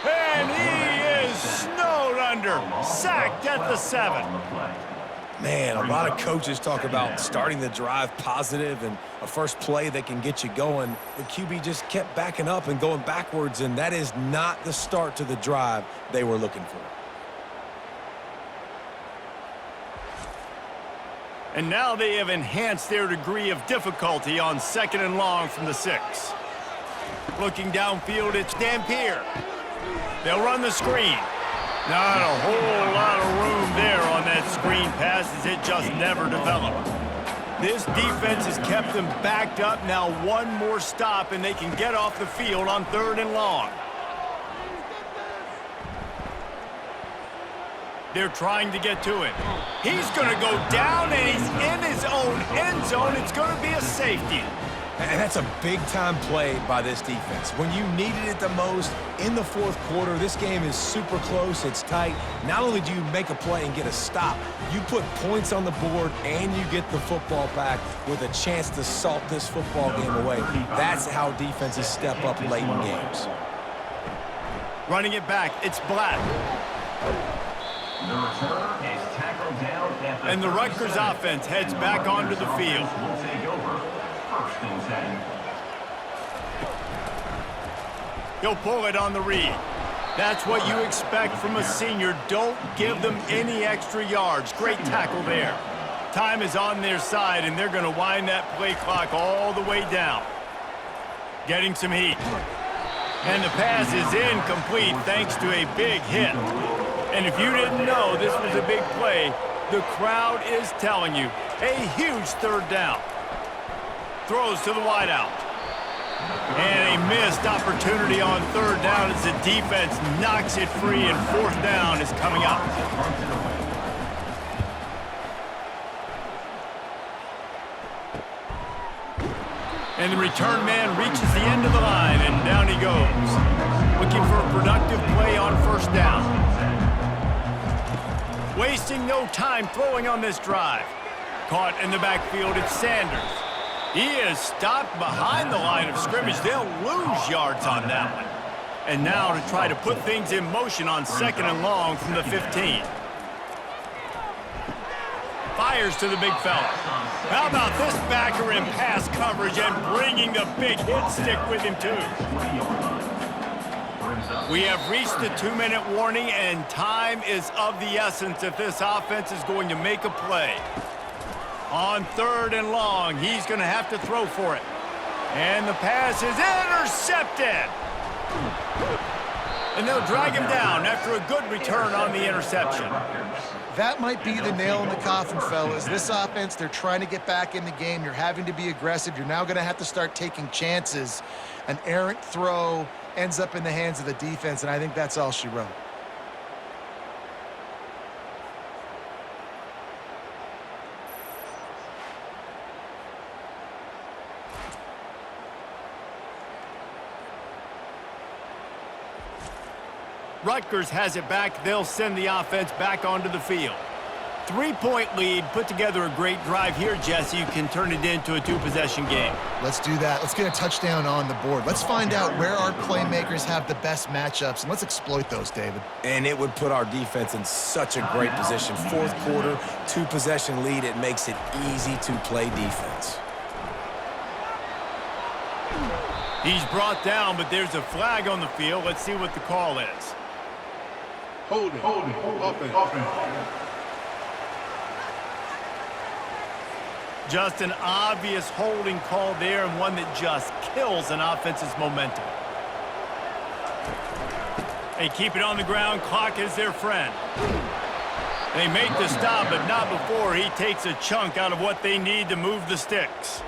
And he is snowed under, sacked at the 7. Man, a lot of coaches talk about starting the drive positive and a first play that can get you going. The QB just kept backing up and going backwards, and that is not the start to the drive they were looking for. And now they have enhanced their degree of difficulty on 2nd and long from the 6. Looking downfield, it's Dampier. They'll run the screen. Not a whole lot of room there on that screen pass as it just never developed. This defense has kept them backed up. Now 1 more stop and they can get off the field on 3rd and long. They're trying to get to him. He's going to go down and he's in his own end zone. It's going to be a safety. And that's a big-time play by this defense. When you needed it the most in the 4th quarter, this game is super close. It's tight. Not only do you make a play and get a stop, you put points on the board and you get the football back with a chance to salt this football game away. That's how defenses step up late in games. Running it back, it's Black. The return is tackled down at the And the Rutgers offense heads back onto the field. Will take over. 1st and 10. He'll pull it on the read. That's what you expect from a senior. Don't give them any extra yards. Great tackle there. Time is on their side, and they're going to wind that play clock all the way down. Getting some heat. And the pass is incomplete thanks to a big hit. And if you didn't know this was a big play, the crowd is telling you. A huge 3rd down. Throws to the wideout. And a missed opportunity on 3rd down as the defense knocks it free, and 4th down is coming up. And the return man reaches the end of the line, and down he goes. Looking for a productive play on 1st down. Wasting no time throwing on this drive. Caught in the backfield, it's Sanders. He is stopped behind the line of scrimmage. They'll lose yards on that one. And now to try to put things in motion on 2nd and long from the 15. Fires to the big fella. How about this backer in pass coverage and bringing the big hit stick with him too? We have reached the 2-minute warning, and time is of the essence if this offense is going to make a play. On 3rd and long, he's going to have to throw for it. And the pass is intercepted. And they'll drag him down after a good return on the interception. That might be the nail in the coffin, fellas. This offense, they're trying to get back in the game. You're having to be aggressive. You're now going to have to start taking chances. An errant throw ends up in the hands of the defense, and I think that's all she wrote. Rutgers has it back. They'll send the offense back onto the field. 3-point lead. Put together a great drive here, Jesse. You can turn it into a 2-possession game. Let's do that. Let's get a touchdown on the board. Let's find out where our playmakers have the best matchups, and let's exploit those, David. And it would put our defense in such a great position. 4th quarter, 2-possession lead. It makes it easy to play defense. He's brought down, but there's a flag on the field. Let's see what the call is. Holding. Offense. Just an obvious holding call there, and one that just kills an offense's momentum. They keep it on the ground. Clock is their friend. They make the stop, but not before he takes a chunk out of what they need to move the sticks.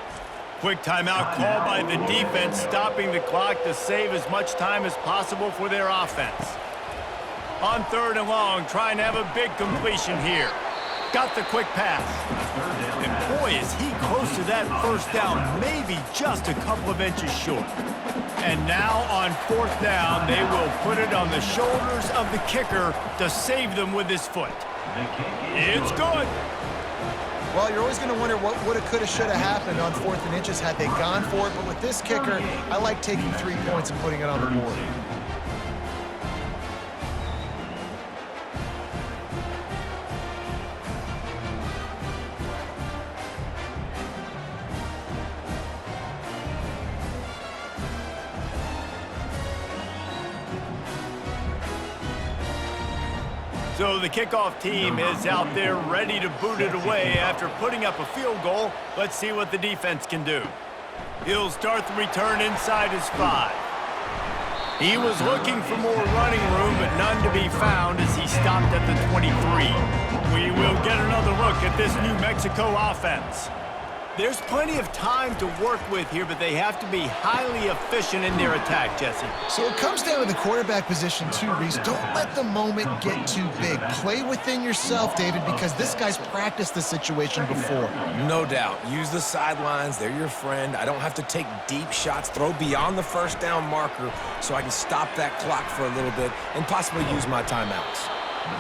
Quick timeout called by the defense, stopping the clock to save as much time as possible for their offense. On 3rd and long, trying to have a big completion here. Got the quick pass. And boy, is he close to that 1st down, maybe just a couple of inches short. And now on 4th down, they will put it on the shoulders of the kicker to save them with his foot. It's good. Well, you're always going to wonder what woulda, coulda, shoulda happened on 4th and inches had they gone for it. But with this kicker, I like taking 3 points and putting it on the board. So the kickoff team is out there ready to boot it away after putting up a field goal. Let's see what the defense can do. He'll start the return inside his 5. He was looking for more running room, but none to be found as he stopped at the 23. We will get another look at this New Mexico offense. There's plenty of time to work with here, but they have to be highly efficient in their attack, Jesse. So it comes down to the quarterback position too, Reese. Don't let the moment get too big. Play within yourself, David, because this guy's practiced the situation before. No doubt. Use the sidelines. They're your friend. I don't have to take deep shots. Throw beyond the 1st down marker so I can stop that clock for a little bit and possibly use my timeouts.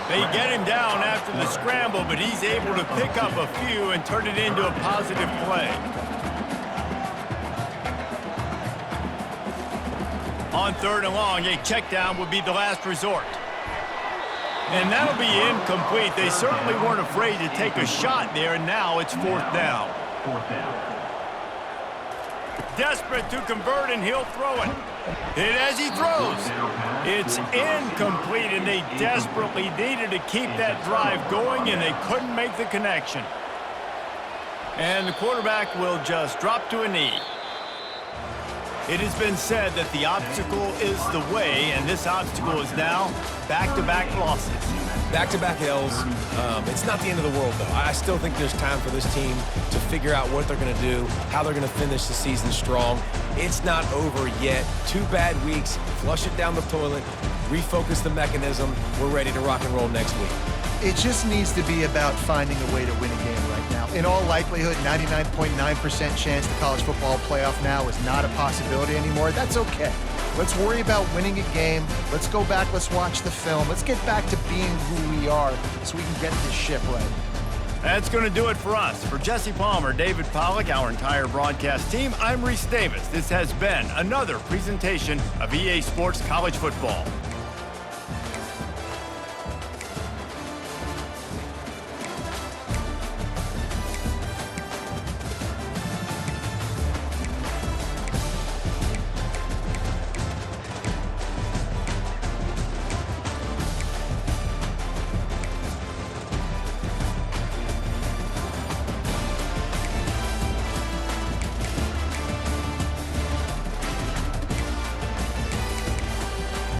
They get him down after the scramble, but he's able to pick up a few and turn it into a positive play. On 3rd and long, a check down would be the last resort. And that'll be incomplete. They certainly weren't afraid to take a shot there, and now it's 4th down. Desperate to convert, and he'll throw it. Hit as he throws. It's incomplete, and they desperately needed to keep that drive going, and they couldn't make the connection. And the quarterback will just drop to a knee. It has been said that the obstacle is the way, and this obstacle is now back-to-back losses. Back-to-back L's. It's not the end of the world, though. I still think there's time for this team to figure out what they're going to do, how they're going to finish the season strong. It's not over yet. 2 bad weeks. Flush it down the toilet. Refocus the mechanism. We're ready to rock and roll next week. It just needs to be about finding a way to win a game right now. In all likelihood, 99.9% chance the college football playoff now is not a possibility anymore. That's okay. Let's worry about winning a game. Let's go back. Let's watch the film. Let's get back to being who we are so we can get this ship right. That's going to do it for us. For Jesse Palmer, David Pollack, our entire broadcast team, I'm Reese Davis. This has been another presentation of EA Sports College Football.